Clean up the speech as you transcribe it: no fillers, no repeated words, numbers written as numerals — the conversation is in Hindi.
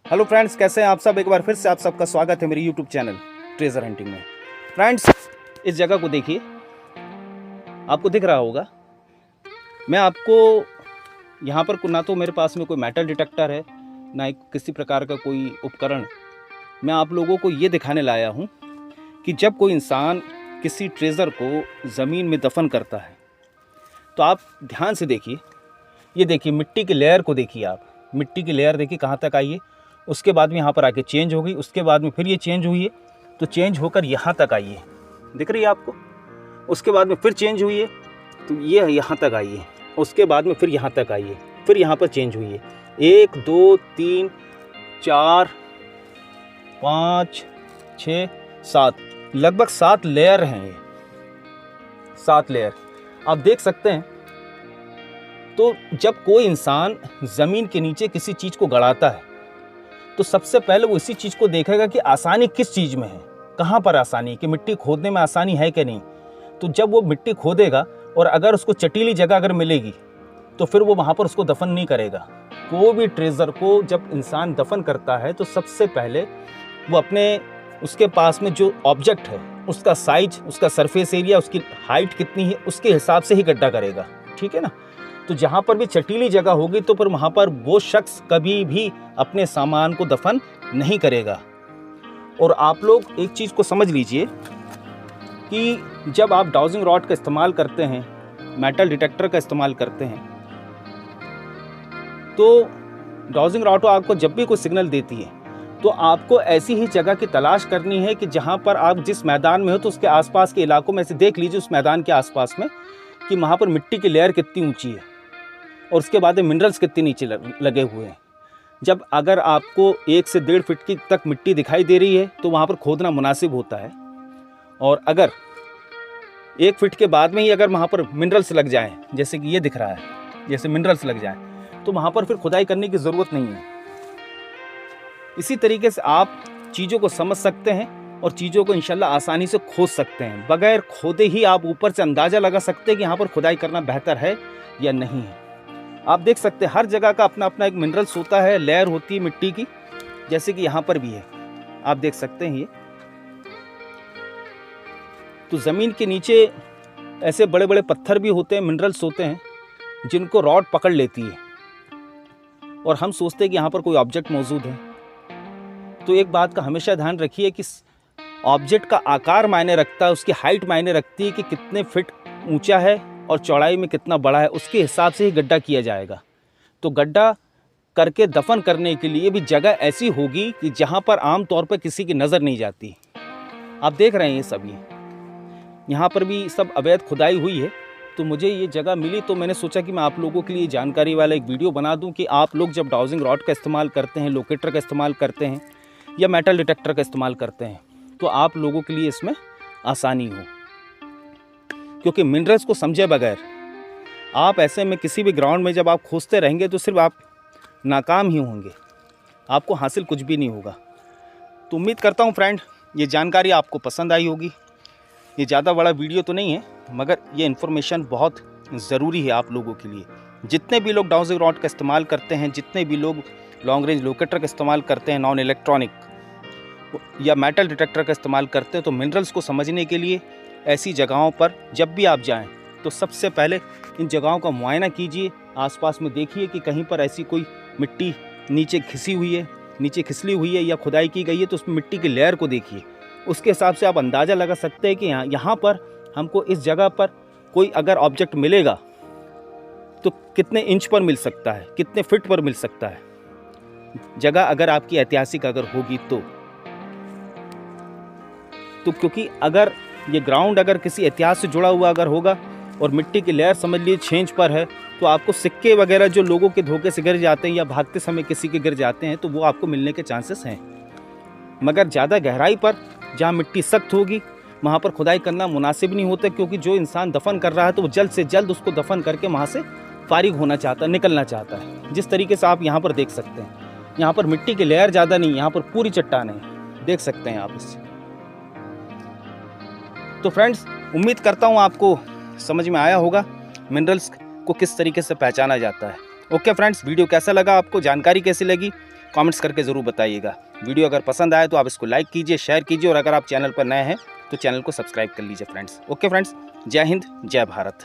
हेलो फ्रेंड्स, कैसे हैं आप सब। एक बार फिर से आप सबका स्वागत है मेरे यूट्यूब चैनल ट्रेजर हंटिंग में। फ्रेंड्स, इस जगह को देखिए, आपको दिख रहा होगा। मैं आपको यहाँ पर ना तो मेरे पास में कोई मेटल डिटेक्टर है, ना ही किसी प्रकार का कोई उपकरण। मैं आप लोगों को ये दिखाने लाया हूँ कि जब कोई इंसान किसी ट्रेजर को ज़मीन में दफन करता है तो आप ध्यान से देखिए। ये देखिए, मिट्टी की लेयर को देखिए आप। मिट्टी की लेयर देखिए कहाँ तक आई है। उसके बाद में यहाँ पर आके चेंज हो गई, उसके बाद में फिर ये चेंज हुई है, तो चेंज होकर यहाँ तक आई है, दिख रही है आपको। उसके बाद में फिर चेंज हुई है, तो ये यहाँ तक आई है। उसके बाद में फिर यहाँ तक आई है, फिर यहाँ पर चेंज हुई है। 1 2 3 4 5 6 7, लगभग 7 लेयर हैं ये, 7 लेयर आप देख सकते हैं। तो जब कोई इंसान ज़मीन के नीचे किसी चीज़ को गड़ाता है तो सबसे पहले वो इसी चीज़ को देखेगा कि आसानी किस चीज़ में है, कहाँ पर आसानी है, कि मिट्टी खोदने में आसानी है कि नहीं। तो जब वो मिट्टी खोदेगा और अगर उसको चटीली जगह अगर मिलेगी तो फिर वो वहाँ पर उसको दफन नहीं करेगा। कोई भी ट्रेजर को जब इंसान दफन करता है तो सबसे पहले वो अपने उसके पास में जो ऑब्जेक्ट है उसका साइज, उसका सरफेस एरिया, उसकी हाइट कितनी है, उसके हिसाब से ही गड्ढा करेगा, ठीक है ना। तो जहाँ पर भी चटीली जगह होगी तो फिर वहाँ पर वो शख्स कभी भी अपने सामान को दफन नहीं करेगा। और आप लोग एक चीज़ को समझ लीजिए कि जब आप डाउजिंग रॉड का इस्तेमाल करते हैं, मेटल डिटेक्टर का इस्तेमाल करते हैं, तो डाउजिंग रॉड आपको जब भी कोई सिग्नल देती है तो आपको ऐसी ही जगह की तलाश करनी है कि जहाँ पर आप जिस मैदान में हो तो उसके आसपास के इलाकों में से देख लीजिए, उस मैदान के आसपास में, कि वहाँ पर मिट्टी की लेयर कितनी ऊंची है और उसके बाद मिनरल्स कितने नीचे लगे हुए हैं। जब अगर आपको 1 से 1.5 फीट की तक मिट्टी दिखाई दे रही है तो वहाँ पर खोदना मुनासिब होता है। और अगर 1 फीट के बाद में ही अगर वहाँ पर मिनरल्स लग जाएं, जैसे कि ये दिख रहा है, जैसे मिनरल्स लग जाएं, तो वहाँ पर फिर खुदाई करने की ज़रूरत नहीं है। इसी तरीके से आप चीज़ों को समझ सकते हैं और चीज़ों को इंशाल्लाह आसानी से खोद सकते हैं। बगैर खोदे ही आप ऊपर से अंदाज़ा लगा सकते हैं कि यहाँ पर खुदाई करना बेहतर है या नहीं है। आप देख सकते हैं हर जगह का अपना अपना एक मिनरल्स होता है, लेयर होती है मिट्टी की, जैसे कि यहाँ पर भी है, आप देख सकते हैं। ये तो ज़मीन के नीचे ऐसे बड़े बड़े पत्थर भी होते हैं, मिनरल्स होते हैं, जिनको रॉड पकड़ लेती है और हम सोचते हैं कि यहाँ पर कोई ऑब्जेक्ट मौजूद है। तो एक बात का हमेशा ध्यान रखिए कि ऑब्जेक्ट का आकार मायने रखता है, उसकी हाइट मायने रखती है कि कितने फिट ऊंचा है और चौड़ाई में कितना बड़ा है, उसके हिसाब से ही गड्ढा किया जाएगा। तो गड्ढा करके दफन करने के लिए भी जगह ऐसी होगी कि जहाँ पर आम तौर पर किसी की नज़र नहीं जाती। आप देख रहे हैं ये सब, यहाँ पर भी सब अवैध खुदाई हुई है। तो मुझे ये जगह मिली तो मैंने सोचा कि मैं आप लोगों के लिए जानकारी वाला एक वीडियो बना दूं कि आप लोग जब डाउजिंग रॉड का इस्तेमाल करते हैं, लोकेटर का इस्तेमाल करते हैं या मेटल डिटेक्टर का इस्तेमाल करते हैं तो आप लोगों के लिए इसमें आसानी हो। क्योंकि मिनरल्स को समझे बगैर आप ऐसे में किसी भी ग्राउंड में जब आप खोजते रहेंगे तो सिर्फ आप नाकाम ही होंगे, आपको हासिल कुछ भी नहीं होगा। तो उम्मीद करता हूँ फ्रेंड ये जानकारी आपको पसंद आई होगी। ये ज़्यादा बड़ा वीडियो तो नहीं है, मगर ये इन्फॉर्मेशन बहुत ज़रूरी है आप लोगों के लिए। जितने भी लोग डाउजिंग रॉड का इस्तेमाल करते हैं, जितने भी लोग लॉन्ग रेंज लोकेटर का इस्तेमाल करते हैं, नॉन इलेक्ट्रॉनिक या मेटल डिटेक्टर का इस्तेमाल करते हैं, तो मिनरल्स को समझने के लिए ऐसी जगहों पर जब भी आप जाएं तो सबसे पहले इन जगहों का मुआयना कीजिए। आसपास में देखिए कि कहीं पर ऐसी कोई मिट्टी नीचे खिसी हुई है, नीचे खिसली हुई है या खुदाई की गई है, तो उसमें मिट्टी की लेयर को देखिए। उसके हिसाब से आप अंदाज़ा लगा सकते हैं कि यहाँ पर हमको इस जगह पर कोई अगर ऑब्जेक्ट मिलेगा तो कितने इंच पर मिल सकता है, कितने फिट पर मिल सकता है। जगह अगर आपकी ऐतिहासिक अगर होगी तो क्योंकि अगर ये ग्राउंड अगर किसी इतिहास से जुड़ा हुआ अगर होगा और मिट्टी की लेयर समझ लीजिए छेंज पर है, तो आपको सिक्के वगैरह जो लोगों के धोखे से गिर जाते हैं या भागते समय किसी के गिर जाते हैं तो वो आपको मिलने के चांसेस हैं। मगर ज़्यादा गहराई पर जहाँ मिट्टी सख्त होगी वहाँ पर खुदाई करना मुनासिब नहीं होता, क्योंकि जो इंसान दफन कर रहा है तो वो जल्द से जल्द उसको दफन करके वहाँ से फारिग होना चाहता है, निकलना चाहता है। जिस तरीके से आप यहाँ पर देख सकते हैं, यहाँ पर मिट्टी की लेयर ज़्यादा नहीं, यहाँ पर पूरी चट्टान है, देख सकते हैं आप इससे। तो फ्रेंड्स, उम्मीद करता हूँ आपको समझ में आया होगा मिनरल्स को किस तरीके से पहचाना जाता है। ओके फ्रेंड्स, वीडियो कैसा लगा आपको, जानकारी कैसी लगी, कमेंट्स करके ज़रूर बताइएगा। वीडियो अगर पसंद आए तो आप इसको लाइक कीजिए, शेयर कीजिए और अगर आप चैनल पर नए हैं तो चैनल को सब्सक्राइब कर लीजिए फ्रेंड्स। ओके फ्रेंड्स, जय हिंद, जय भारत।